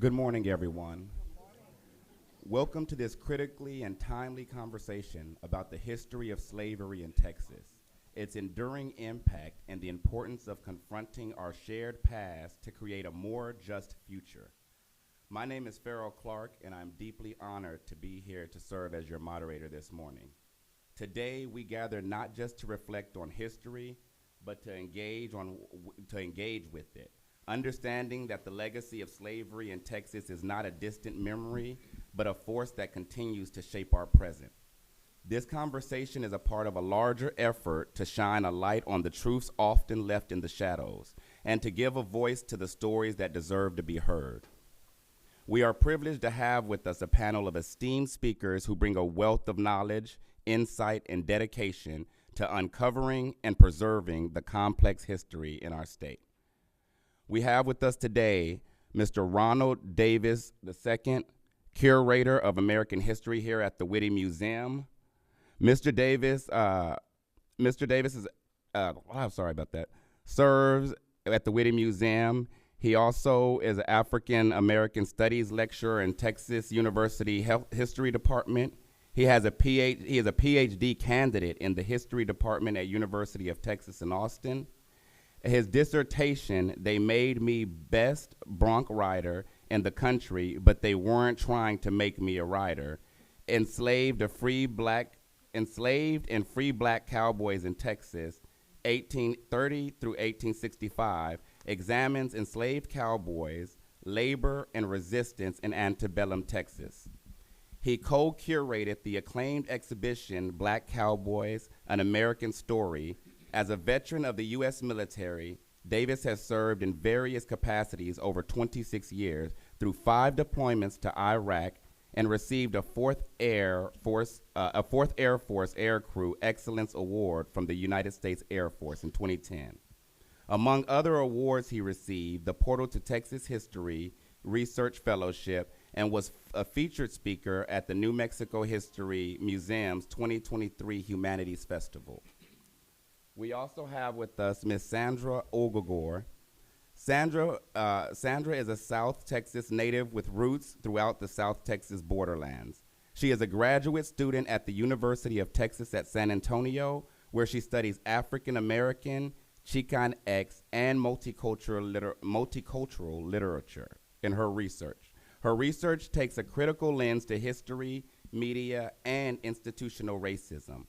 Good morning, everyone. Welcome to this critically and timely conversation about the history of slavery in Texas, its enduring impact, and the importance of confronting our shared past to create a more just future. My name is Farrell Clark, and I'm deeply honored to be here to serve as your moderator this morning. Today, we gather not just to reflect on history, but to engage with it, understanding that the legacy of slavery in Texas is not a distant memory, but a force that continues to shape our present. This conversation is a part of a larger effort to shine a light on the truths often left in the shadows, and to give a voice to the stories that deserve to be heard. We are privileged to have with us a panel of esteemed speakers who bring a wealth of knowledge, insight, and dedication to uncovering and preserving the complex history in our state. We have with us today Mr. Ronald Davis II, Curator of American History here at the Witte Museum. Mr. Davis is, I'm sorry about that, serves at the Witte Museum. He also is an African American Studies lecturer in Texas University History Department. He is a PhD candidate in the History Department at University of Texas in Austin. His dissertation, "They Made Me Best Bronc Writer in the Country, but They Weren't Trying to Make Me a Writer," Enslaved and Free Black Cowboys in Texas, 1830 through 1865, examines enslaved cowboys, labor, and resistance in antebellum Texas. He co-curated the acclaimed exhibition, Black Cowboys, An American Story. As a veteran of the U.S. military, Davis has served in various capacities over 26 years through 5 deployments to Iraq and received a 4th Air Force Aircrew Excellence Award from the United States Air Force in 2010. Among other awards he received, the Portal to Texas History Research Fellowship, and was a featured speaker at the New Mexico HistoryMuseum's 2023 Humanities Festival. We also have with us Ms. Sandra Ogogor. Sandra is a South Texas native with roots throughout the South Texas borderlands. She is a graduate student at the University of Texas at San Antonio, where she studies African American, Chicanx, and multicultural literature in her research. Her research takes a critical lens to history, media, and institutional racism.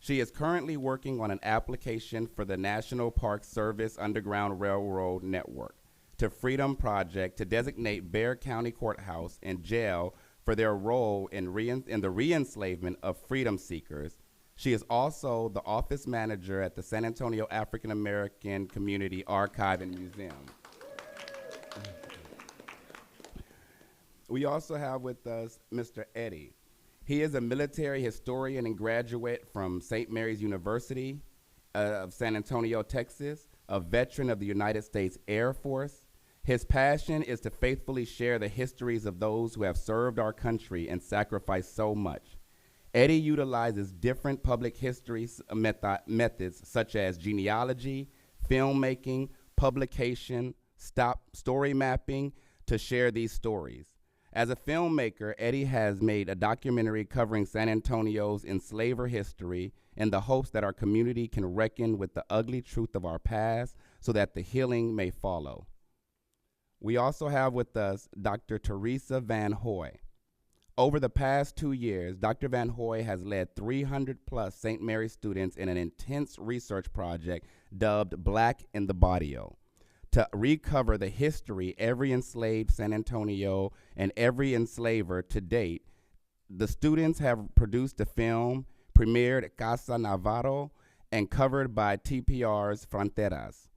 She is currently working on an application for the National Park Service Underground Railroad Network to Freedom Project to designate Bexar County Courthouse and jail for their role in the re-enslavement of freedom seekers. She is also the office manager at the San Antonio African American Community Archive and Museum. We also have with us Mr. Eddie. He is a military historian and graduate from St. Mary's University of San Antonio, Texas, a veteran of the United States Air Force. His passion is to faithfully share the histories of those who have served our country and sacrificed so much. Eddie utilizes different public history methods such as genealogy, filmmaking, publication, story mapping to share these stories. As a filmmaker, Eddie has made a documentary covering San Antonio's enslaver history in the hopes that our community can reckon with the ugly truth of our past so that the healing may follow. We also have with us Dr. Teresa Van Hoy. Over the past 2 years, Dr. Van Hoy has led 300 plus St. Mary's students in an intense research project dubbed Black in the Barrio, to recover the history every enslaved San Antonio and every enslaver to date. The students have produced a film, premiered at Casa Navarro, and covered by TPR's Fronteras,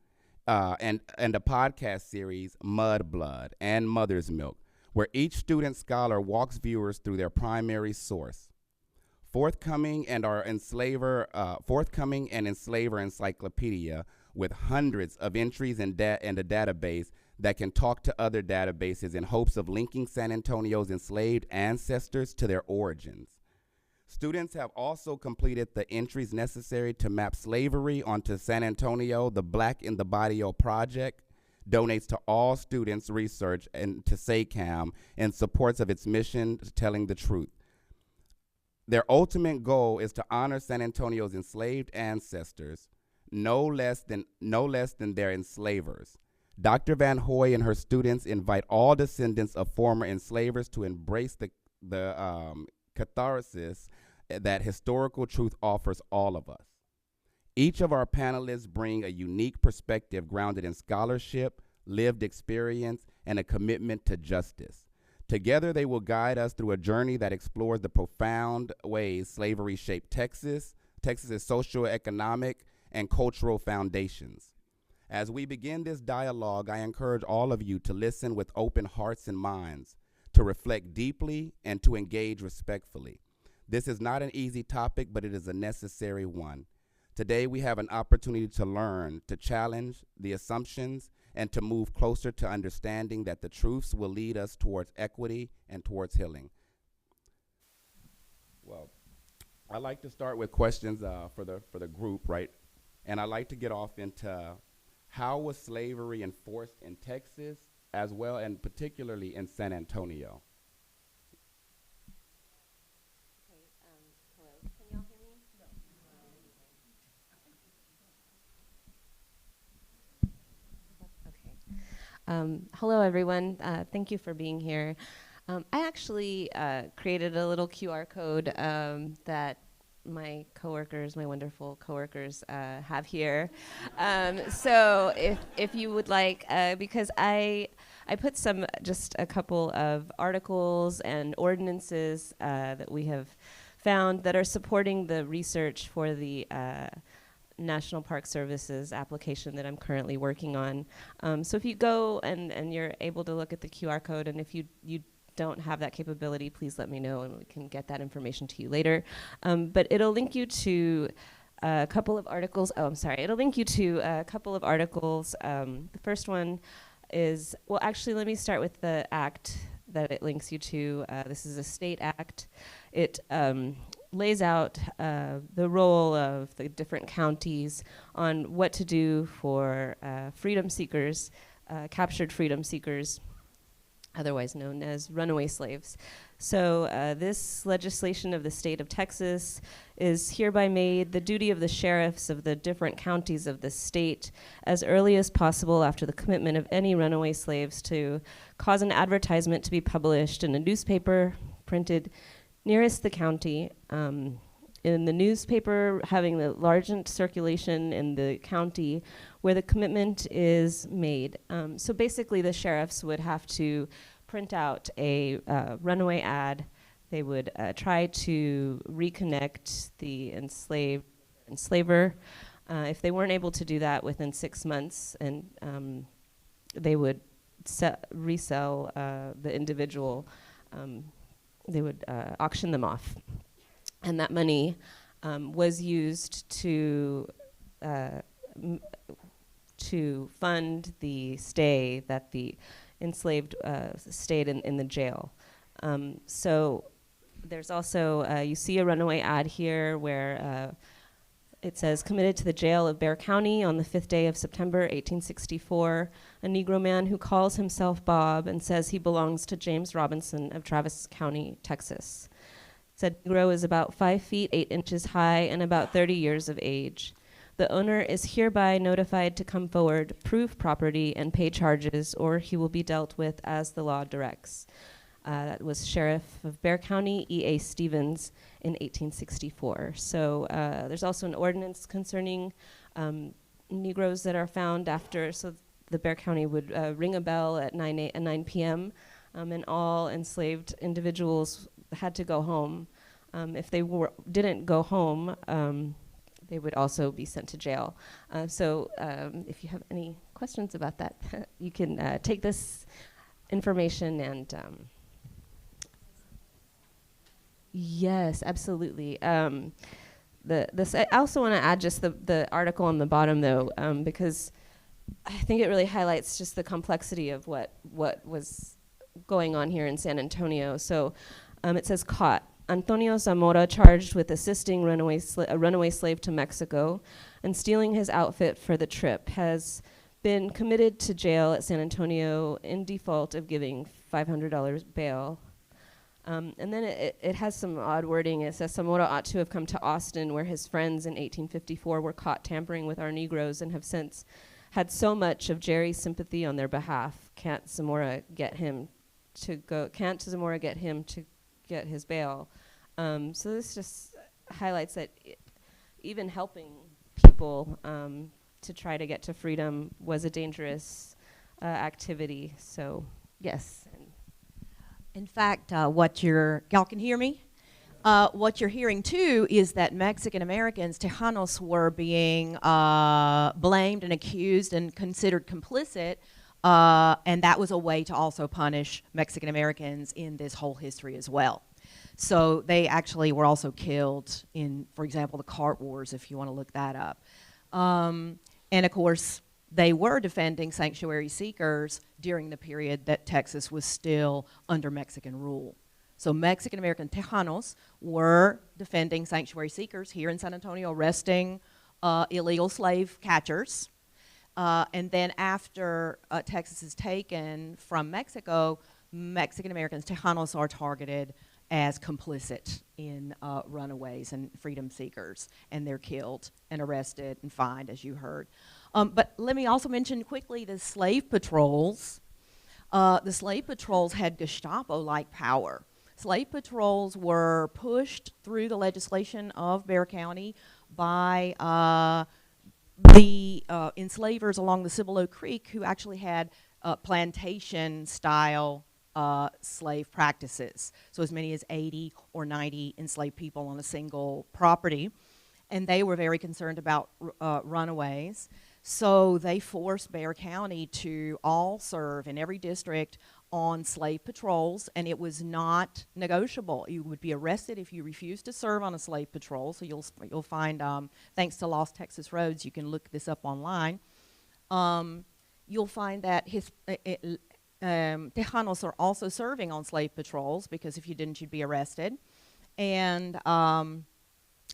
and a podcast series, Mud Blood and Mother's Milk, where each student scholar walks viewers through their primary source. Forthcoming and Enslaver Encyclopedia, with hundreds of entries and a database that can talk to other databases in hopes of linking San Antonio's enslaved ancestors to their origins. Students have also completed the entries necessary to map slavery onto San Antonio, the Black in the Barrio project, donates to all students research and to SACAM in support of its mission to telling the truth. Their ultimate goal is to honor San Antonio's enslaved ancestors, no less than their enslavers. Dr. Van Hoy and her students invite all descendants of former enslavers to embrace the catharsis that historical truth offers all of us. Each of our panelists bring a unique perspective grounded in scholarship, lived experience, and a commitment to justice. Together, they will guide us through a journey that explores the profound ways slavery shaped Texas's socioeconomic and cultural foundations. As we begin this dialogue, I encourage all of you to listen with open hearts and minds, to reflect deeply, and to engage respectfully. This is not an easy topic, but it is a necessary one. Today, we have an opportunity to learn, to challenge the assumptions, and to move closer to understanding that the truths will lead us towards equity and towards healing. Well, I like to start with questions for the group, right? And I like to get off into how was slavery enforced in Texas, as well, and particularly in San Antonio? Hello, can y'all hear me? No. Okay. Hello, everyone. Thank you for being here. I actually created a little QR code that my coworkers, my wonderful coworkers, have here. So if you would like, because I put just a couple of articles and ordinances that we have found that are supporting the research for the National Park Service's application that I'm currently working on. So if you go and you're able to look at the QR code, and if you don't have that capability, please let me know and we can get that information to you later. But it'll link you to a couple of articles. Oh, I'm sorry. It'll link you to a couple of articles. The first one is, well, actually, let me start with the act that it links you to. This is a state act. It lays out the role of the different counties on what to do for freedom seekers, captured freedom seekers, otherwise known as runaway slaves. So this legislation of the state of Texas is hereby made the duty of the sheriffs of the different counties of the state as early as possible after the commitment of any runaway slaves to cause an advertisement to be published in a newspaper printed nearest the county, in the newspaper having the largest circulation in the county where the commitment is made. So basically the sheriffs would have to print out a runaway ad. They would try to reconnect the enslaver. If they weren't able to do that within 6 months, and they would resell the individual, they would auction them off. And that money was used to fund the stay that the enslaved stayed in the jail. So there's also, you see a runaway ad here where it says, committed to the jail of Bexar County on the 5th day of September, 1864, a Negro man who calls himself Bob and says he belongs to James Robinson of Travis County, Texas. Said Negro is about 5 feet 8 inches high and about 30 years of age. The owner is hereby notified to come forward, prove property, and pay charges, or he will be dealt with as the law directs. That was Sheriff of Bexar County, E.A. Stevens, in 1864. So there's also an ordinance concerning Negroes that are found after, so the Bexar County would ring a bell at 9 p.m., and all enslaved individuals had to go home. If they didn't go home, they would also be sent to jail. So if you have any questions about that, you can take this information and yes, absolutely. I also want to add just the article on the bottom, though, because I think it really highlights just the complexity of what was going on here in San Antonio. So it says, caught. Antonio Zamora charged with assisting a runaway slave to Mexico and stealing his outfit for the trip, has been committed to jail at San Antonio in default of giving $500 bail. And then it has some odd wording. It says Zamora ought to have come to Austin, where his friends in 1854 were caught tampering with our Negroes and have since had so much of Jerry's sympathy on their behalf. Can't Zamora get him to get his bail? So this just highlights that even helping people to try to get to freedom was a dangerous activity. So yes. In fact, y'all can hear me? What you're hearing too is that Mexican Americans, Tejanos, were being blamed and accused and considered complicit, and that was a way to also punish Mexican Americans in this whole history as well. So they actually were also killed in, for example, the Cart Wars, if you want to look that up. And of course, they were defending sanctuary seekers during the period that Texas was still under Mexican rule. So Mexican American Tejanos were defending sanctuary seekers here in San Antonio, arresting illegal slave catchers. And then after Texas is taken from Mexico, Mexican Americans, Tejanos, are targeted as complicit in runaways and freedom seekers, and they're killed and arrested and fined, as you heard. But let me also mention quickly the slave patrols. The slave patrols had Gestapo-like power. Slave patrols were pushed through the legislation of Bexar County by the enslavers along the Cibolo Creek, who actually had plantation-style slave practices. So as many as 80 or 90 enslaved people on a single property. And they were very concerned about runaways. So they forced Bexar County to all serve in every district on slave patrols, and it was not negotiable. You would be arrested if you refused to serve on a slave patrol. So you'll find, thanks to Lost Texas Roads, you can look this up online. You'll find that Tejanos are also serving on slave patrols, because if you didn't, you'd be arrested. And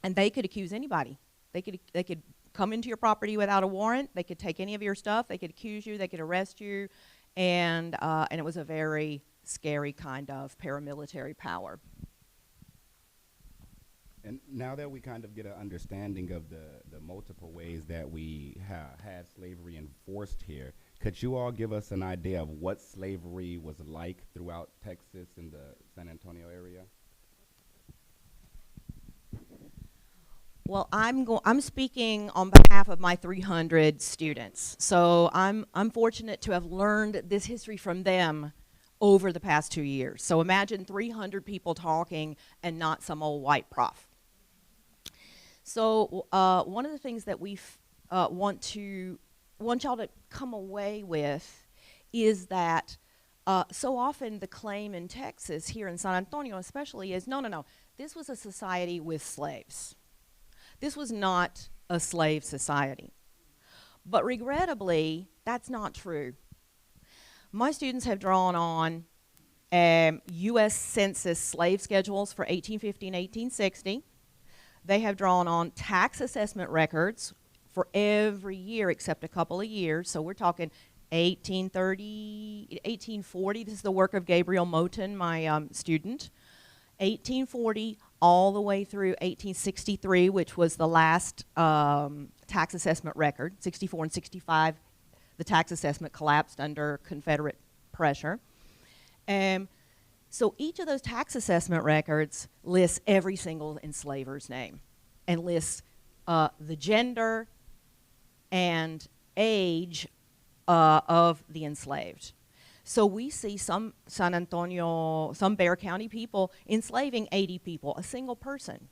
they could accuse anybody. They could come into your property without a warrant. They could take any of your stuff. They could accuse you. They could arrest you. And it was a very scary kind of paramilitary power. And now that we kind of get an understanding of the multiple ways that we had slavery enforced here, could you all give us an idea of what slavery was like throughout Texas in the San Antonio area? Well, I'm speaking on behalf of my 300 students. So I'm fortunate to have learned this history from them over the past 2 years. So imagine 300 people talking and not some old white prof. So one of the things that we want y'all to come away with is that so often the claim in Texas, here in San Antonio especially, is no, this was a society with slaves. This was not a slave society. But regrettably, that's not true. My students have drawn on U.S. Census slave schedules for 1850 and 1860. They have drawn on tax assessment records for every year except a couple of years. So we're talking 1830, 1840. This is the work of Gabriel Moten, my student. 1840 all the way through 1863, which was the last tax assessment record. 64 and 65, the tax assessment collapsed under Confederate pressure. So each of those tax assessment records lists every single enslaver's name and lists the gender and age of the enslaved. So we see some San Antonio, some Bexar County people enslaving 80 people, a single person.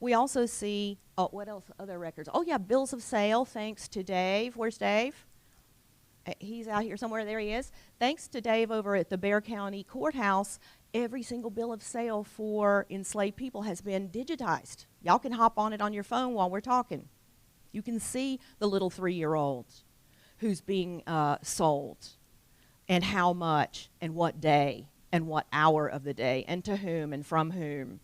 We also see, what else, other records? Oh yeah, bills of sale, thanks to Dave. Where's Dave? He's out here somewhere, there he is. Thanks to Dave over at the Bexar County Courthouse, every single bill of sale for enslaved people has been digitized. Y'all can hop on it on your phone while we're talking. You can see the little 3-year-old who's being sold, and how much, and what day, and what hour of the day, and to whom, and from whom.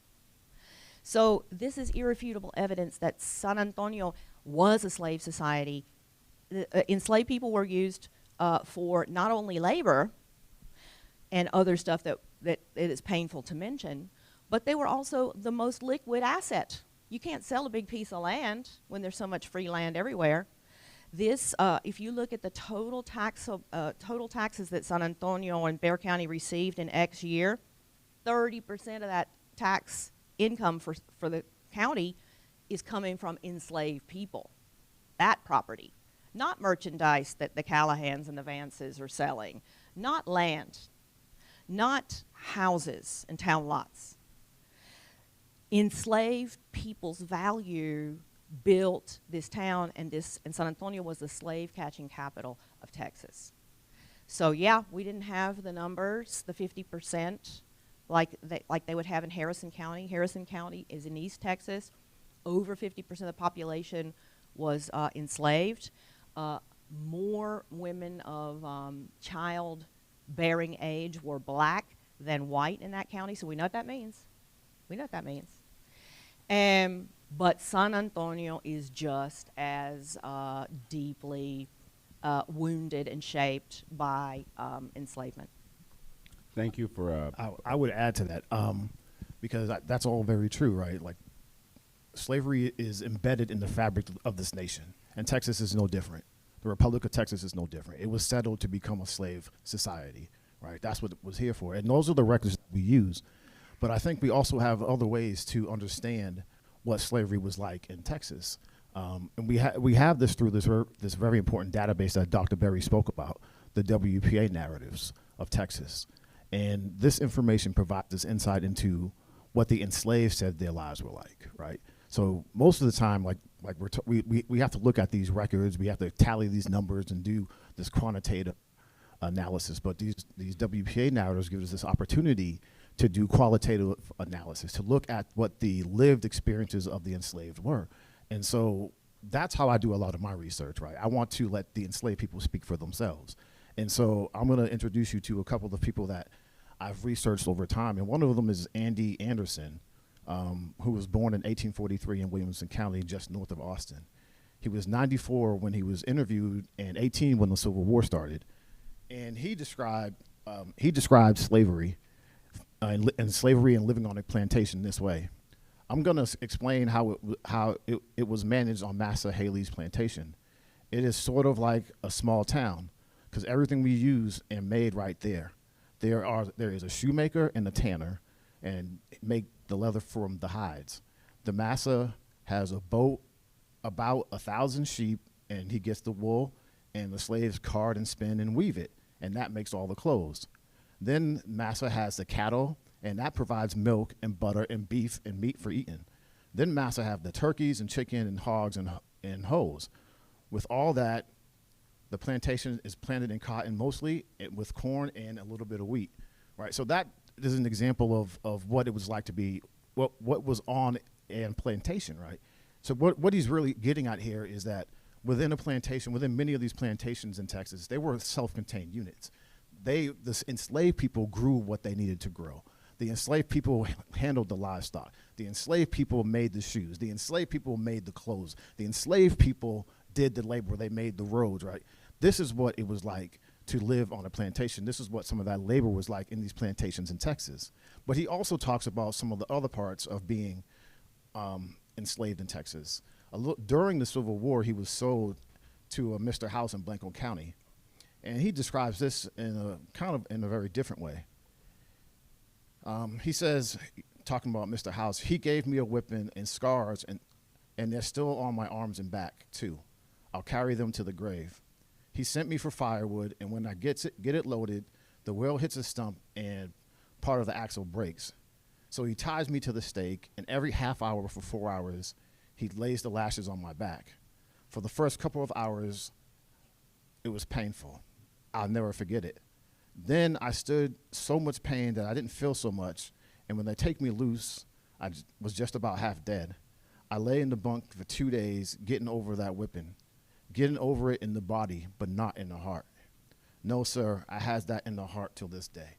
So this is irrefutable evidence that San Antonio was a slave society enslaved people were used for not only labor and other stuff that it is painful to mention, but they were also the most liquid asset. You can't sell a big piece of land when there's so much free land everywhere. This, if you look at the total taxes that San Antonio and Bexar County received in X year, 30% of that tax income for the county is coming from enslaved people. That property, not merchandise that the Callahans and the Vances are selling, not land, not houses and town lots. Enslaved people's value built this town, and San Antonio was the slave-catching capital of Texas. So yeah, we didn't have the numbers, the 50%, like they would have in Harrison County. Harrison County is in East Texas. Over 50% of the population was enslaved. More women of childbearing age were black than white in that county, so we know what that means. We know what that means. But San Antonio is just as deeply wounded and shaped by enslavement. Thank you for. I would add to that because that's all very true, right? Like, slavery is embedded in the fabric of this nation, and Texas is no different. The Republic of Texas is no different. It was settled to become a slave society, right? That's what it was here for, and those are the records that we use. But I think we also have other ways to understand what slavery was like in Texas. And we have this through this very important database that Dr. Berry spoke about, the WPA narratives of Texas. And this information provides us insight into what the enslaved said their lives were like, right? So most of the time, we have to look at these records, we have to tally these numbers and do this quantitative analysis. But these WPA narratives give us this opportunity to do qualitative analysis, to look at what the lived experiences of the enslaved were. And so that's how I do a lot of my research, right? I want to let the enslaved people speak for themselves. And so I'm gonna introduce you to a couple of people that I've researched over time. And one of them is Andy Anderson, who was born in 1843 in Williamson County, just north of Austin. He was 94 when he was interviewed and 18 when the Civil War started. And he described slavery and slavery and living on a plantation this way. I'm going to explain how it was managed on Massa Haley's plantation. It is sort of like a small town because everything we use and made right there. There is a shoemaker and a tanner and make the leather from the hides. The Massa has a boat, about 1,000 sheep, and he gets the wool, and the slaves card and spin and weave it, and that makes all the clothes. Then Massa has the cattle, and that provides milk and butter and beef and meat for eating. Then Massa have the turkeys and chicken and hogs and hoes. With all that, the plantation is planted in cotton mostly, with corn and a little bit of wheat, right? So that is an example of what it was like to be, what was on a plantation, right? So what he's really getting at here is that within a plantation, within many of these plantations in Texas, they were self-contained units. The enslaved people grew what they needed to grow. The enslaved people handled the livestock. The enslaved people made the shoes. The enslaved people made the clothes. The enslaved people did the labor. They made the roads, right? This is what it was like to live on a plantation. This is what some of that labor was like in these plantations in Texas. But he also talks about some of the other parts of being enslaved in Texas. During the Civil War, he was sold to a Mr. House in Blanco County. And he describes this in a very different way. He says, talking about Mr. House, he gave me a whipping and scars, and they're still on my arms and back, too. I'll carry them to the grave. He sent me for firewood, and when I get it loaded, the wheel hits a stump, and part of the axle breaks. So he ties me to the stake, and every half hour for 4 hours, he lays the lashes on my back. For the first couple of hours, it was painful. I'll never forget it. Then I stood so much pain that I didn't feel so much, and when they take me loose, I was just about half dead. I lay in the bunk for 2 days, getting over that whipping, getting over it in the body, but not in the heart. No, sir, I has that in the heart till this day,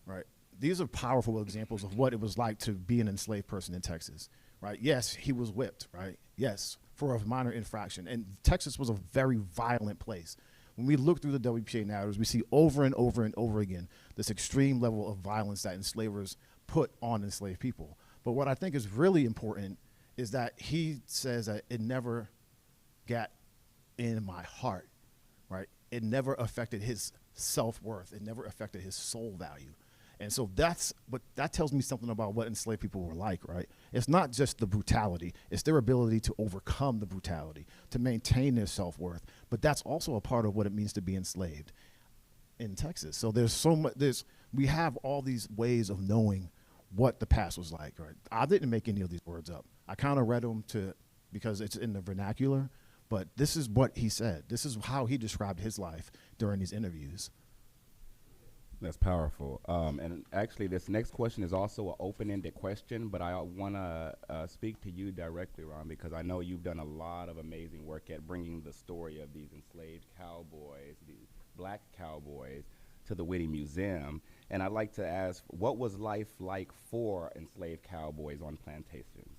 right? These are powerful examples of what it was like to be an enslaved person in Texas, right? Yes, he was whipped, right? Yes, for a minor infraction. And Texas was a very violent place. When we look through the WPA narratives, we see over and over and over again this extreme level of violence that enslavers put on enslaved people. But what I think is really important is that he says that it never got in my heart, right? It never affected his self-worth. It never affected his soul value. And so that tells me something about what enslaved people were like, right? It's not just the brutality, it's their ability to overcome the brutality, to maintain their self-worth. But that's also a part of what it means to be enslaved in Texas. So there's so much, we have all these ways of knowing what the past was like, right? I didn't make any of these words up. I kind of read them because it's in the vernacular, but this is what he said. This is how he described his life during these interviews. That's powerful. And actually, this next question is also an open-ended question, but I want to speak to you directly, Ron, because I know you've done a lot of amazing work at bringing the story of these enslaved cowboys, these Black Cowboys, to the Witte Museum. And I'd like to ask, what was life like for enslaved cowboys on plantations?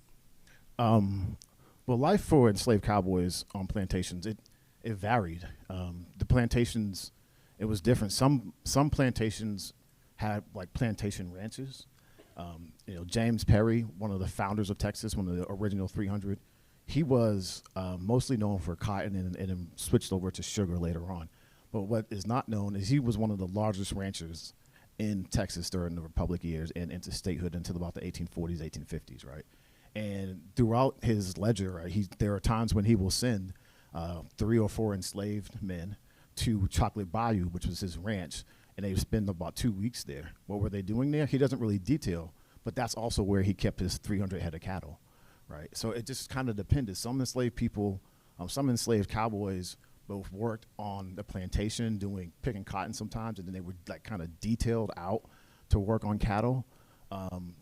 Well, life for enslaved cowboys on plantations, it varied. The plantations, it was different. Some plantations had like plantation ranches. James Perry, one of the founders of Texas, one of the original 300, he was mostly known for cotton and then switched over to sugar later on. But what is not known is he was one of the largest ranchers in Texas during the Republic years and into statehood until about the 1840s, 1850s, right? And throughout his ledger, right, there are times when he will send 3 or 4 enslaved men to Chocolate Bayou, which was his ranch, and they spend about 2 weeks there. What were they doing there? He doesn't really detail, but that's also where he kept his 300 head of cattle, right? So it just kind of depended. Some enslaved people, some enslaved cowboys both worked on the plantation picking cotton sometimes, and then they were like kind of detailed out to work on cattle.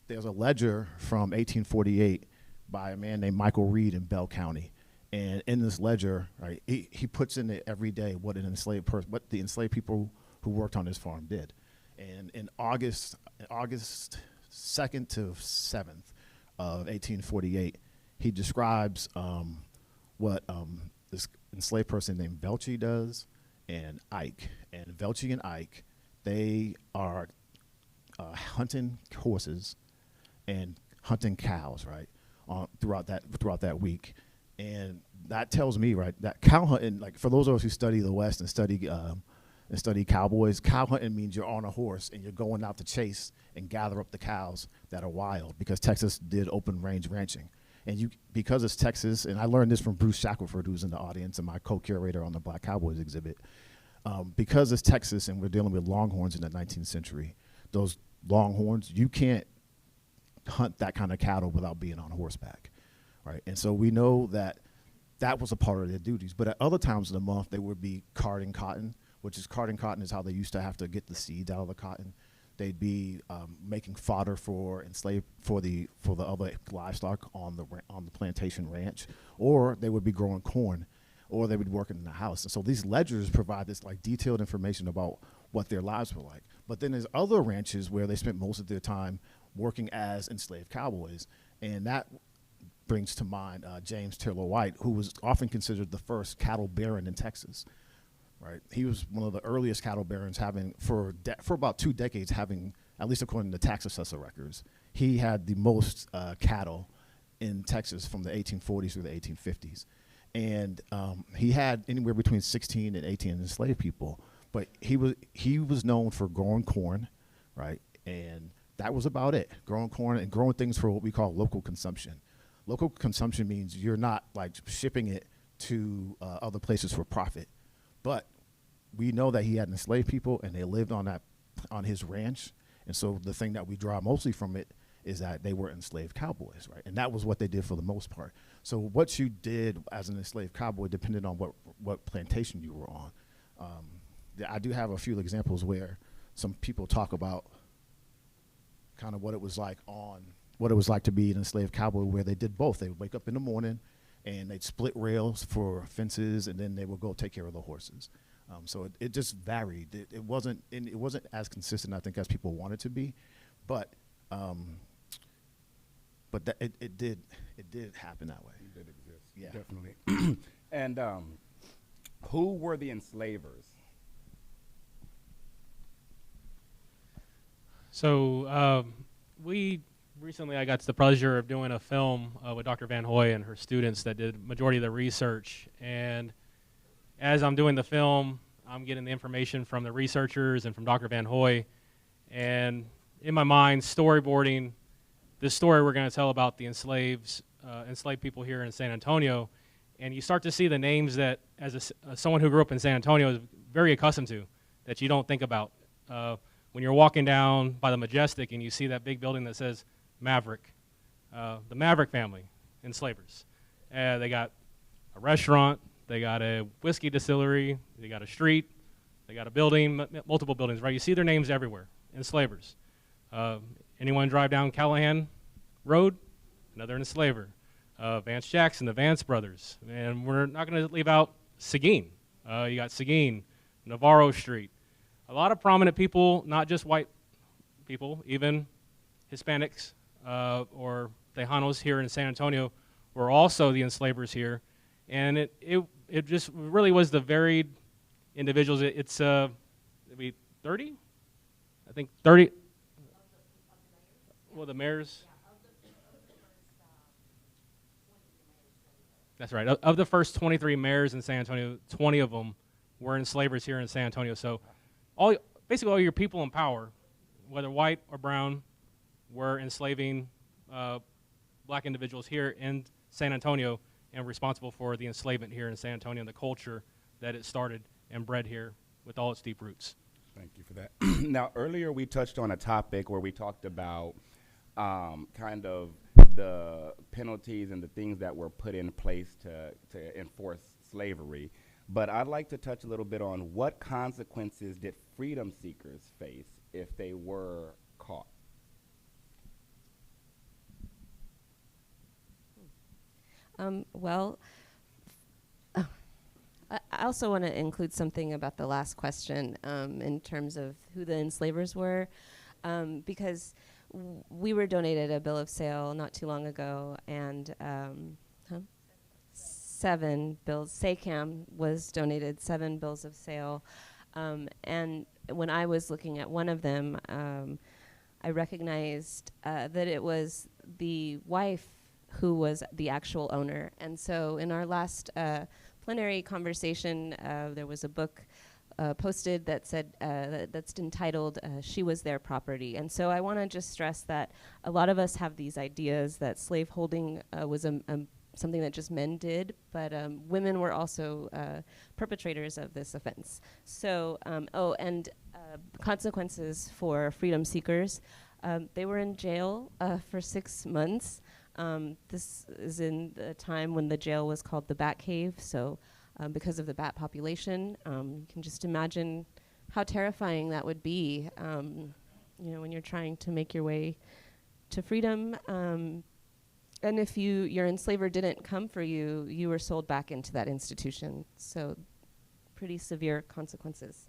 There's a ledger from 1848 by a man named Michael Reed in Bell County. And in this ledger, right, he puts in it every day what the enslaved people who worked on his farm did. And in August 2nd to 7th of 1848, he describes what this enslaved person named Velchie does and Ike. And Velchie and Ike, they are hunting horses and hunting cows, right, throughout that week. And that tells me, right, that cow hunting, like for those of us who study the West and study cowboys, cow hunting means you're on a horse and you're going out to chase and gather up the cows that are wild, because Texas did open range ranching. And because it's Texas, and I learned this from Bruce Shackelford, who's in the audience and my co-curator on the Black Cowboys exhibit, because it's Texas and we're dealing with longhorns in the 19th century, those longhorns, you can't hunt that kind of cattle without being on horseback. Right, and so we know that was a part of their duties. But at other times of the month, they would be carding cotton, carding cotton is how they used to have to get the seeds out of the cotton. They'd be making fodder for the other livestock on the plantation ranch, or they would be growing corn, or they would be working in the house. And so these ledgers provide this like detailed information about what their lives were like. But then there's other ranches where they spent most of their time working as enslaved cowboys, and that brings to mind James Taylor White, who was often considered the first cattle baron in Texas. Right, he was one of the earliest cattle barons, having for about 2 decades, having, at least according to tax assessor records, he had the most cattle in Texas from the 1840s through the 1850s, and he had anywhere between 16 and 18 enslaved people. But he was known for growing corn, right, and that was about it. Growing corn and growing things for what we call local consumption. Local consumption means you're not like shipping it to other places for profit. But we know that he had enslaved people and they lived on his ranch. And so the thing that we draw mostly from it is that they were enslaved cowboys, right? And that was what they did for the most part. So what you did as an enslaved cowboy depended on what plantation you were on. I do have a few examples where some people talk about kind of what it was like to be an enslaved cowboy, where they did both. They would wake up in the morning and they'd split rails for fences, and then they would go take care of the horses. So it just varied. It wasn't as consistent, I think, as people wanted to be, but it did happen that way. It did exist. Yeah. Definitely. And who were the enslavers? So we recently, I got the pleasure of doing a film with Dr. Van Hoy and her students that did majority of the research. And as I'm doing the film, I'm getting the information from the researchers and from Dr. Van Hoy. And in my mind, storyboarding this story we're going to tell about the enslaved people here in San Antonio. And you start to see the names that, as someone who grew up in San Antonio, is very accustomed to, that you don't think about. When you're walking down by the Majestic and you see that big building that says Maverick, the Maverick family, enslavers. They got a restaurant, they got a whiskey distillery, they got a street, they got a building, multiple buildings, right? You see their names everywhere, enslavers. Anyone drive down Callahan Road? Another enslaver. Vance Jackson, the Vance brothers. And we're not going to leave out Seguin. You got Seguin, Navarro Street. A lot of prominent people, not just white people, even Hispanics or Tejanos here in San Antonio were also the enslavers here. And it just really was the varied individuals. It's maybe 30? I think 30. Well, the mayors. That's right. Of the first 23 mayors in San Antonio, 20 of them were enslavers here in San Antonio. So basically all your people in power, whether white or brown, were enslaving black individuals here in San Antonio and responsible for the enslavement here in San Antonio and the culture that it started and bred here with all its deep roots. Thank you for that. Now, earlier we touched on a topic where we talked about kind of the penalties and the things that were put in place to enforce slavery. But I'd like to touch a little bit on what consequences did freedom seekers face if they were caught? Well, I also want to include something about the last question in terms of who the enslavers were, because we were donated a bill of sale not too long ago, and 7 bills. SACAM was donated 7 bills of sale, and when I was looking at one of them, I recognized that it was the wife who was the actual owner. And so in our last plenary conversation, there was a book posted that said, that's entitled, She Was Their Property. And so I want to just stress that a lot of us have these ideas that slaveholding was something that just men did, but women were also perpetrators of this offense. So, consequences for freedom seekers. They were in jail for 6 months. This is in the time when the jail was called the Bat Cave, so because of the bat population, you can just imagine how terrifying that would be, when you're trying to make your way to freedom. And if your enslaver didn't come for you, you were sold back into that institution. So pretty severe consequences.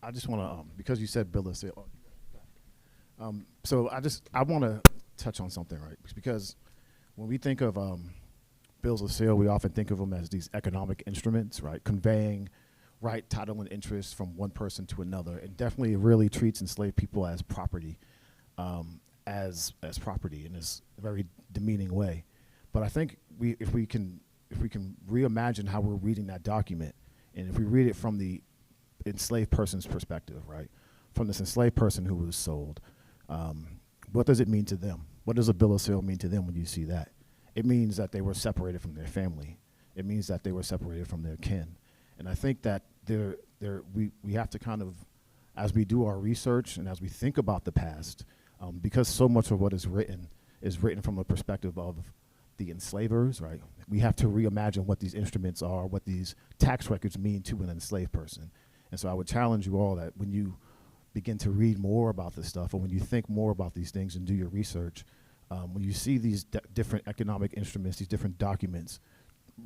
I just want to, because you said bill of sale. So I want to touch on something, right? Because when we think of bills of sale, we often think of them as these economic instruments, right? Conveying right, title, and interest from one person to another. It definitely really treats enslaved people as property, as property in this very demeaning way. But I think if we can reimagine how we're reading that document, and if we read it from the enslaved person's perspective, right? From this enslaved person who was sold, what does it mean to them? What does a bill of sale mean to them when you see that? It means that they were separated from their family. It means that they were separated from their kin. And I think that we have to kind of, as we do our research and as we think about the past, because so much of what is written from the perspective of the enslavers, right? We have to reimagine what these instruments are, what these tax records mean to an enslaved person. And so I would challenge you all that when you begin to read more about this stuff, or when you think more about these things and do your research, when you see these different economic instruments, these different documents,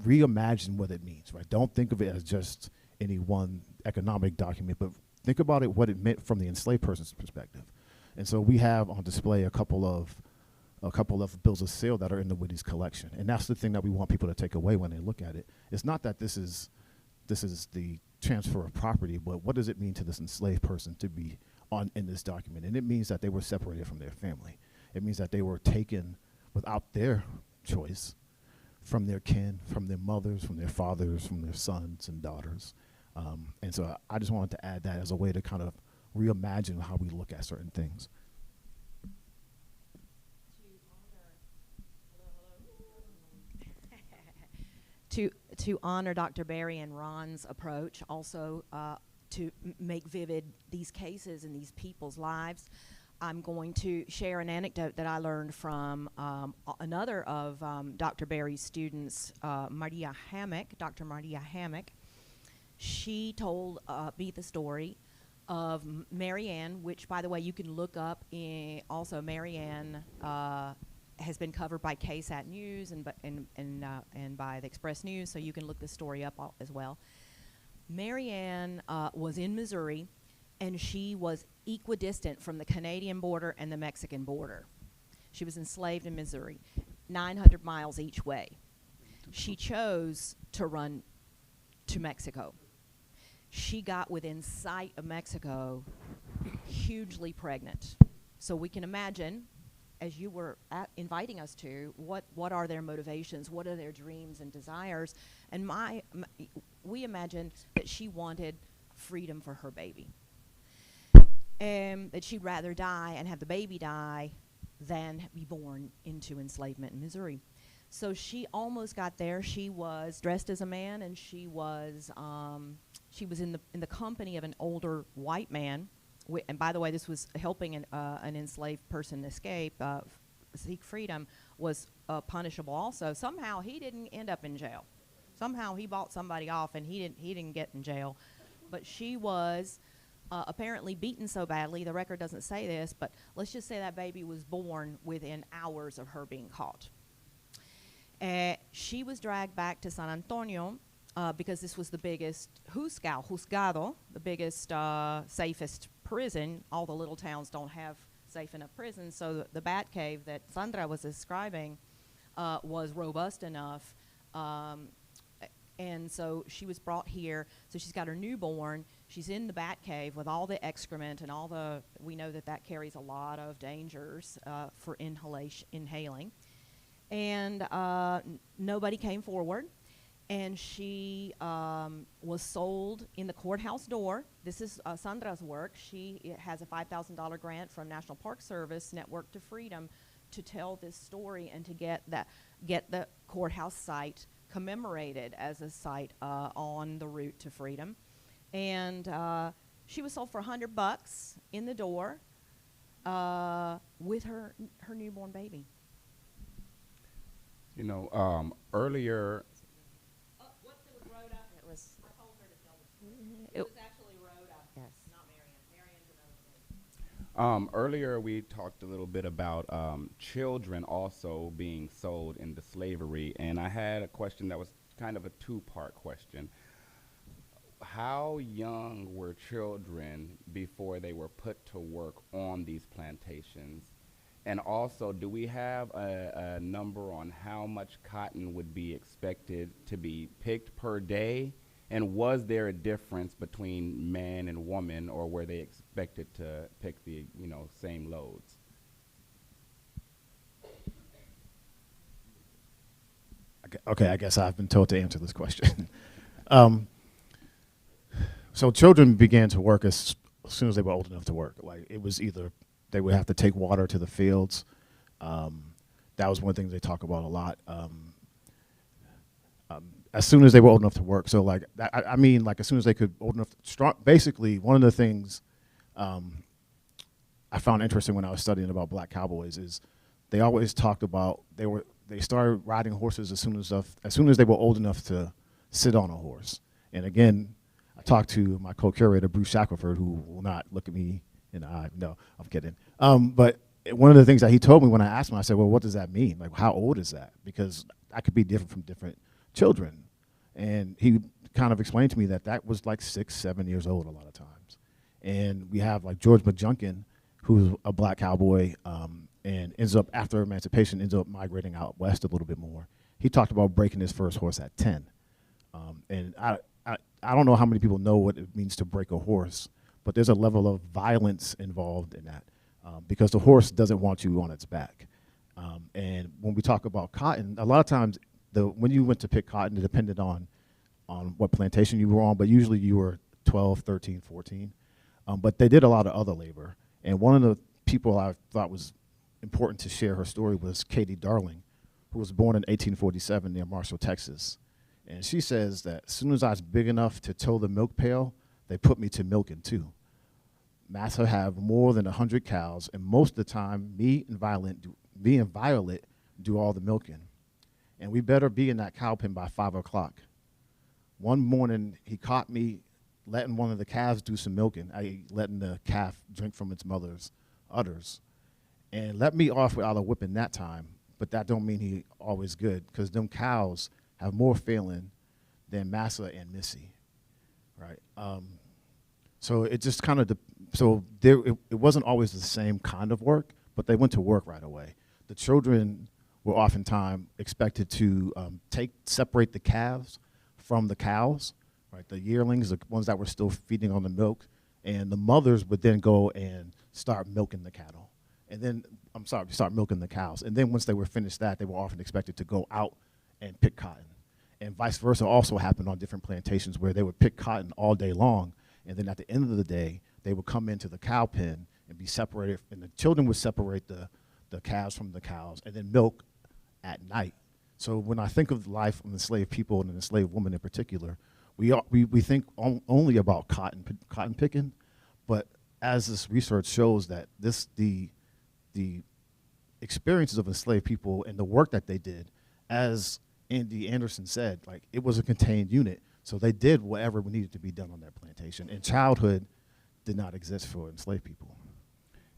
reimagine what it means, right? Don't think of it as just any one economic document, but think about it, what it meant from the enslaved person's perspective. And so we have on display a couple of a couple of bills of sale that are in the Witte's collection. And that's the thing that we want people to take away when they look at it. It's not that this is the transfer of property, but what does it mean to this enslaved person to be in this document? And it means that they were separated from their family. It means that they were taken without their choice from their kin, from their mothers, from their fathers, from their sons and daughters. And so I just wanted to add that as a way to kind of reimagine how we look at certain things. To honor Dr. Berry and Ron's approach, also to make vivid these cases and these people's lives, I'm going to share an anecdote that I learned from another of Dr. Berry's students, Maria Hammock, Dr. Maria Hammock. She told me the story of Marianne, which, by the way, you can look up. Also, Marianne has been covered by KSAT News and by the Express News, so you can look the story up as well. Marianne was in Missouri, and she was equidistant from the Canadian border and the Mexican border. She was enslaved in Missouri, 900 miles each way. She chose to run to Mexico. She got within sight of Mexico, hugely pregnant. So we can imagine, as you were inviting us to, what are their motivations, what are their dreams and desires, and we imagined that she wanted freedom for her baby, and that she'd rather die and have the baby die than be born into enslavement in Missouri. So she almost got there. She was dressed as a man, and she was in the company of an older white man. And by the way, this was helping an enslaved person escape, seek freedom, was punishable also. Somehow he didn't end up in jail. Somehow he bought somebody off, and he didn't get in jail. But she was apparently beaten so badly. The record doesn't say this, but let's just say that baby was born within hours of her being caught. She was dragged back to San Antonio because this was the biggest juzgado, the biggest, safest prison. All the little towns don't have safe enough prisons, so the bat cave that Sandra was describing was robust enough, and so she was brought here. So she's got her newborn. She's in the bat cave with all the excrement and we know that carries a lot of dangers for inhaling. And nobody came forward, and she was sold in the courthouse door. This is Sandra's work. She has a $5,000 grant from National Park Service, Network to Freedom, to tell this story and to get the courthouse site commemorated as a site on the route to freedom. And she was sold for $100 in the door with her newborn baby. You know, earlier. What's it with Rhoda? It was. I told her to tell the story. It was actually Rhoda, Yes. not Marianne. Marianne's another thing. Earlier we talked a little bit about children also being sold into slavery, and I had a question that was kind of a two-part question. How young were children before they were put to work on these plantations? And also, do we have a number on how much cotton would be expected to be picked per day? And was there a difference between man and woman, or were they expected to pick the same loads? Okay, I guess I've been told to answer this question. So children began to work as soon as they were old enough to work. Like, it was either they would have to take water to the fields. That was one thing they talk about a lot. As soon as they were old enough to work. So like, I mean, like as soon as they could, old enough to basically, one of the things I found interesting when I was studying about Black Cowboys is they always talked about they started riding horses as soon as they were old enough to sit on a horse. And again, I talked to my co-curator, Bruce Shackelford, who will not look at me in the eye. No, I'm kidding. But one of the things that he told me when I asked him, I said, well, what does that mean? Like, how old is that? Because that could be different from different children. And he kind of explained to me that was like 6, 7 years old a lot of times. And we have like George McJunkin, who's a Black cowboy and ends up, after emancipation, ends up migrating out west a little bit more. He talked about breaking his first horse at 10. And I don't know how many people know what it means to break a horse, but there's a level of violence involved in that because the horse doesn't want you on its back. And when we talk about cotton, a lot of times when you went to pick cotton, it depended on what plantation you were on, but usually you were 12, 13, 14. But they did a lot of other labor. And one of the people I thought was important to share her story was Katie Darling, who was born in 1847 near Marshall, Texas. And she says that as soon as I was big enough to tow the milk pail, they put me to milking too. Massa have more than 100 cows, and most of the time, me and Violet do all the milking. And we better be in that cow pen by 5 o'clock. One morning, he caught me letting one of the calves do some milking, letting the calf drink from its mother's udders, and let me off without a whipping that time. But that don't mean he always good, because them cows have more feeling than Massa and Missy, right? So it just kind of, it wasn't always the same kind of work, but they went to work right away. The children were oftentimes expected to separate the calves from the cows, right? The yearlings, the ones that were still feeding on the milk, and the mothers would then go and start milking the cattle. And then, start milking the cows. And then once they were finished that, they were often expected to go out and pick cotton. And vice versa also happened on different plantations where they would pick cotton all day long, and then at the end of the day, they would come into the cow pen and be separated, and the children would separate the calves from the cows and then milk at night. So when I think of the life of enslaved people and enslaved women in particular, we think only about cotton picking, but as this research shows that the experiences of enslaved people and the work that they did, as Andy Anderson said, like, it was a contained unit. So they did whatever needed to be done on that plantation. And childhood did not exist for enslaved people.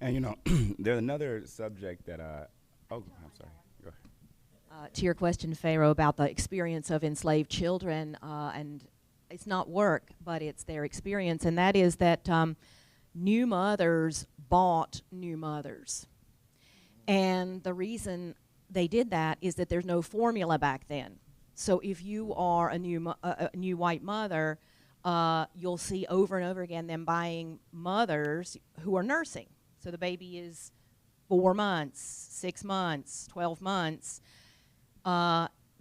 And you know, there's another subject that I'm sorry, go ahead. To your question, Pharaoh, about the experience of enslaved children, and it's not work, but it's their experience, and that is that new mothers bought new mothers. And the reason they did that is that there's no formula back then. So if you are a new white mother, you'll see over and over again them buying mothers who are nursing. So the baby is 4 months, 6 months, 12 months,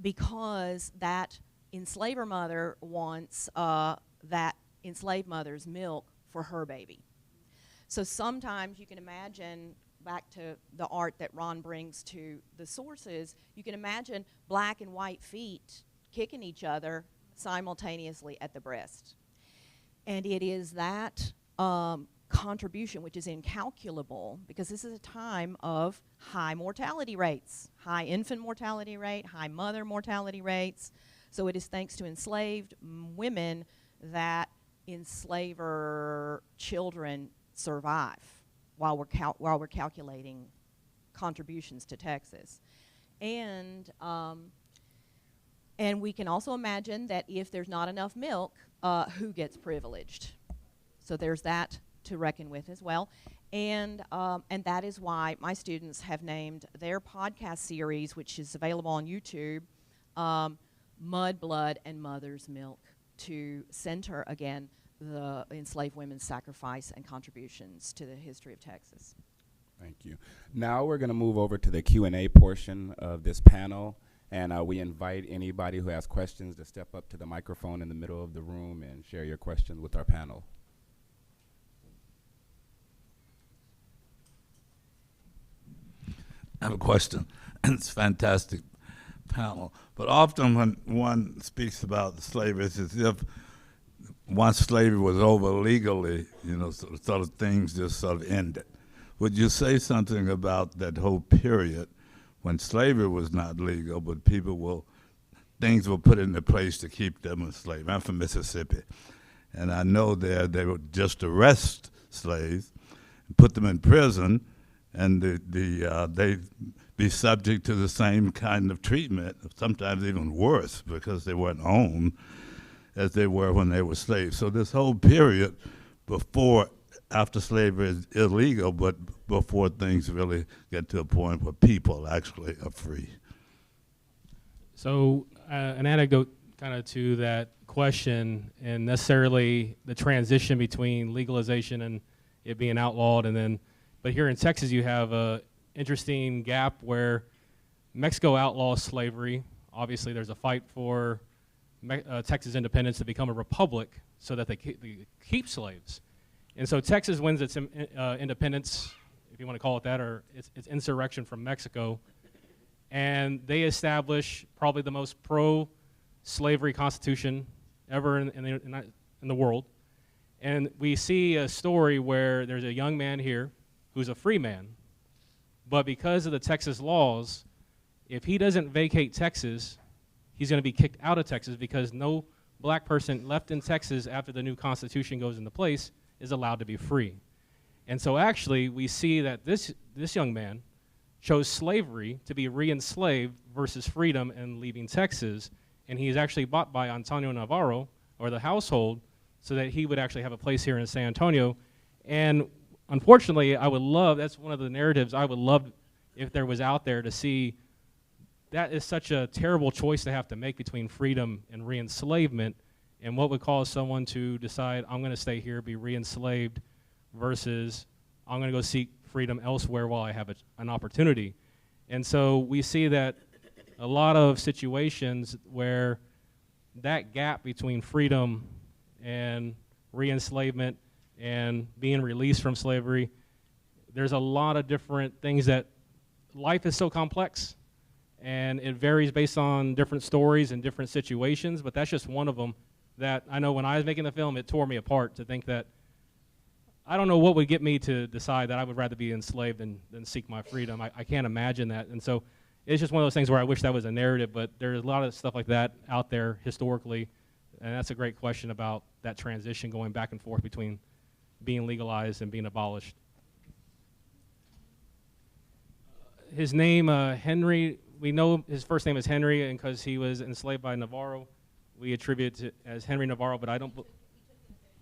because that enslaver mother wants that enslaved mother's milk for her baby. So sometimes you can imagine, back to the art that Ron brings to the sources, you can imagine black and white feet kicking each other simultaneously at the breast. And it is that contribution, which is incalculable, because this is a time of high mortality rates, high infant mortality rate, high mother mortality rates. So it is thanks to enslaved women that enslaver children survive while we're calculating contributions to Texas. And we can also imagine that if there's not enough milk, who gets privileged? So there's that to reckon with as well. And that is why my students have named their podcast series, which is available on YouTube, Mud, Blood, and Mother's Milk, to center, again, the enslaved women's sacrifice and contributions to the history of Texas. Thank you. Now we're going to move over to the Q&A portion of this panel, and we invite anybody who has questions to step up to the microphone in the middle of the room and share your questions with our panel. I have a question. It's a fantastic panel, but often when one speaks about slavery, it's as if once slavery was over legally, sort of things just sort of ended. Would you say something about that whole period when slavery was not legal, but things were put into place to keep them enslaved? I'm from Mississippi, and I know they would just arrest slaves, and put them in prison, and they be subject to the same kind of treatment, sometimes even worse, because they weren't owned as they were when they were slaves. So this whole period before after slavery is illegal, but before things really get to a point where people actually are free. So an anecdote kind of to that question, and necessarily the transition between legalization and it being outlawed, and then, but here in Texas you have a interesting gap where Mexico outlaws slavery. Obviously there's a fight for Texas independence to become a republic so that they keep slaves. And so Texas wins its independence, if you want to call it that, or its insurrection from Mexico. And they establish probably the most pro-slavery constitution ever in the world. And we see a story where there's a young man here who's a free man, but because of the Texas laws, if he doesn't vacate Texas, he's going to be kicked out of Texas, because no black person left in Texas after the new constitution goes into place is allowed to be free. And so actually we see that this young man chose slavery to be re-enslaved versus freedom and leaving Texas, and he's actually bought by Antonio Navarro, or the household, so that he would actually have a place here in San Antonio. And unfortunately, I would love, that's one of the narratives I would love if there was out there, to see that is such a terrible choice to have to make between freedom and re-enslavement, and what would cause someone to decide, I'm going to stay here, be re-enslaved, versus I'm going to go seek freedom elsewhere while I have an opportunity. And so we see that a lot of situations where that gap between freedom and re-enslavement and being released from slavery, there's a lot of different things that life is so complex, and it varies based on different stories and different situations, but that's just one of them that I know when I was making the film, it tore me apart to think that I don't know what would get me to decide that I would rather be enslaved than seek my freedom. I can't imagine that. And so it's just one of those things where I wish that was a narrative, but there's a lot of stuff like that out there historically, and that's a great question about that transition going back and forth between being legalized and being abolished. His name, Henry, we know his first name is Henry, and because he was enslaved by Navarro, we attribute it as Henry Navarro, but I don't.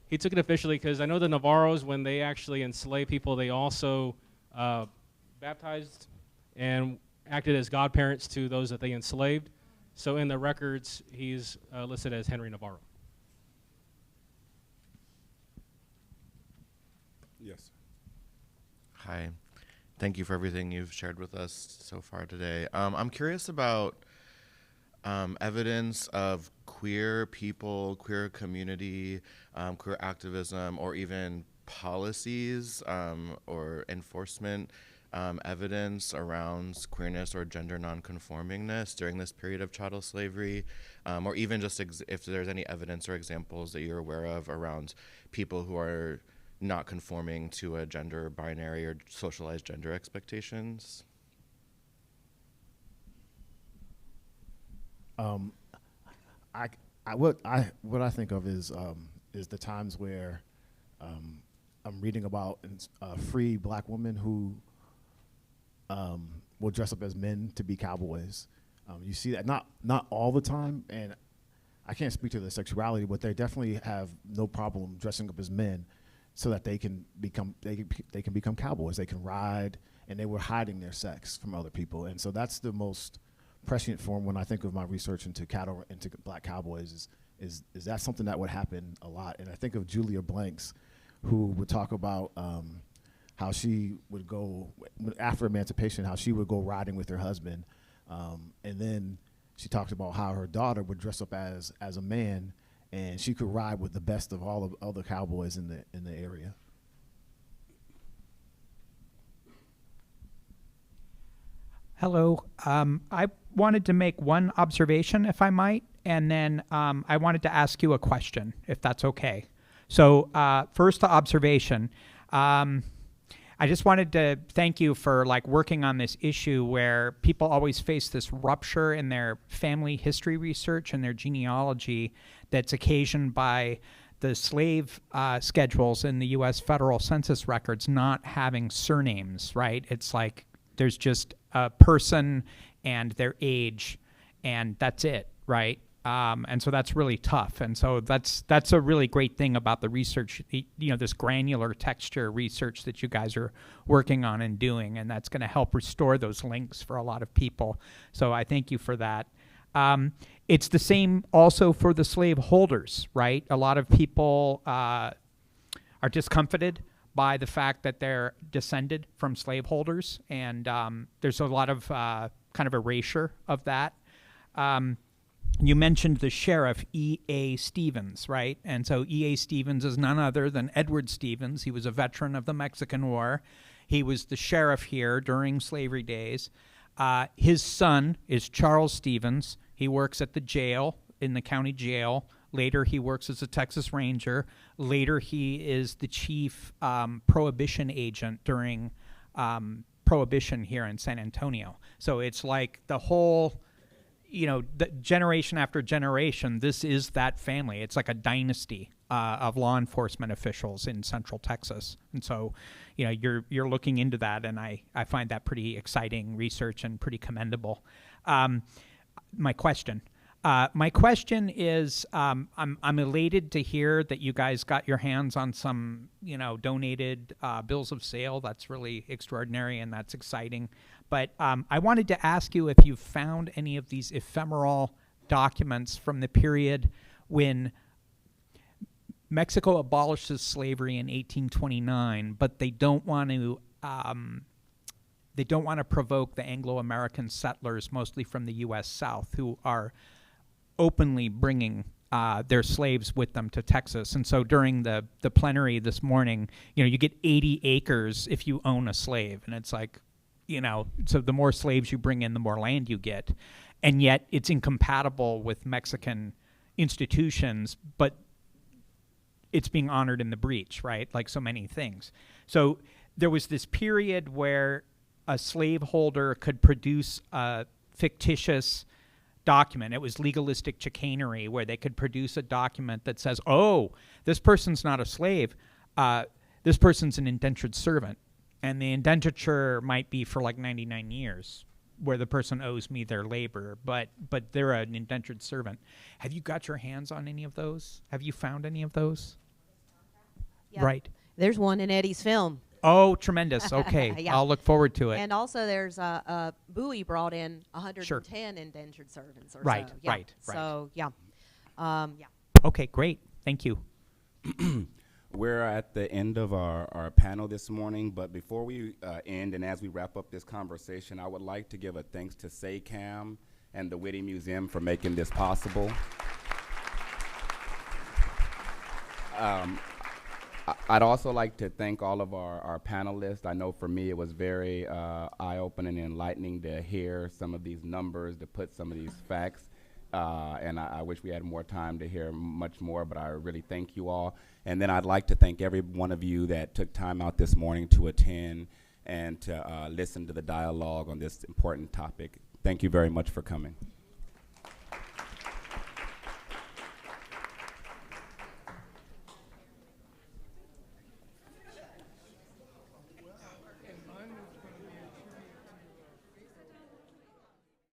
He took it officially because I know the Navarros, when they actually enslaved people, they also baptized and acted as godparents to those that they enslaved. So in the records, he's listed as Henry Navarro. Yes. Hi. Thank you for everything you've shared with us so far today. I'm curious about evidence of queer people, queer community, queer activism, or even policies or enforcement evidence around queerness or gender nonconformingness during this period of chattel slavery, or even just if there's any evidence or examples that you're aware of around people who are not conforming to a gender binary or socialized gender expectations. What I think of is the times where I'm reading about free black women who will dress up as men to be cowboys. You see that not all the time, and I can't speak to their sexuality, but they definitely have no problem dressing up as men so that they can become cowboys. They can ride, and they were hiding their sex from other people, and so that's the most prescient form when I think of my research into cattle, into black cowboys, is that something that would happen a lot. And I think of Julia Blanks, who would talk about how she would go, after emancipation, how she would go riding with her husband. And then she talked about how her daughter would dress up as a man, and she could ride with the best of all of other cowboys in the area. Hello. I wanted to make one observation, if I might, and then I wanted to ask you a question, if that's okay. So first, the observation. I just wanted to thank you for working on this issue where people always face this rupture in their family history research and their genealogy that's occasioned by the slave schedules in the U.S. federal census records not having surnames, right? It's like there's just a person and their age, and that's it, right? And so that's really tough. And so that's a really great thing about the research, this granular texture research that you guys are working on and doing, and that's going to help restore those links for a lot of people. So I thank you for that. It's the same also for the slave holders, right? A lot of people are discomfited by the fact that they're descended from slaveholders, and there's a lot of kind of erasure of that. You mentioned the sheriff, E.A. Stevens, right? And so E.A. Stevens is none other than Edward Stevens. He was a veteran of the Mexican War. He was the sheriff here during slavery days. His son is Charles Stevens. He works at the jail, in the county jail. Later, he works as a Texas Ranger. Later, he is the chief prohibition agent during Prohibition here in San Antonio. So it's like the whole, the generation after generation, this is that family. It's like a dynasty of law enforcement officials in Central Texas. And so, you're looking into that, and I find that pretty exciting research and pretty commendable. My question is, I'm elated to hear that you guys got your hands on some, donated bills of sale. That's really extraordinary, and that's exciting. But I wanted to ask you if you've found any of these ephemeral documents from the period when Mexico abolishes slavery in 1829, but they don't want to provoke the Anglo-American settlers, mostly from the U.S. South, who are openly bringing their slaves with them to Texas. And so during the plenary this morning, you get 80 acres if you own a slave. And it's like, so the more slaves you bring in, the more land you get. And yet it's incompatible with Mexican institutions, but it's being honored in the breach, right? Like so many things. So there was this period where a slaveholder could produce a fictitious document. It was legalistic chicanery, where they could produce a document that says, oh, this person's not a slave. This person's an indentured servant. And the indenture might be for like 99 years, where the person owes me their labor, but they're an indentured servant. Have you got your hands on any of those? Have you found any of those? Yeah. Right. There's one in Eddie's film. Oh, tremendous. Okay. Yeah. I'll look forward to it. And also there's Bowie brought in 110 indentured servants or Right, so. Yeah. right. So, yeah. Okay, great. Thank you. We're at the end of our panel this morning, but before we end and as we wrap up this conversation, I would like to give a thanks to SACAM and the Witte Museum for making this possible. I'd also like to thank all of our panelists. I know for me it was very eye-opening and enlightening to hear some of these numbers, to put some of these facts. And I wish we had more time to hear much more, but I really thank you all. And then I'd like to thank every one of you that took time out this morning to attend and to listen to the dialogue on this important topic. Thank you very much for coming.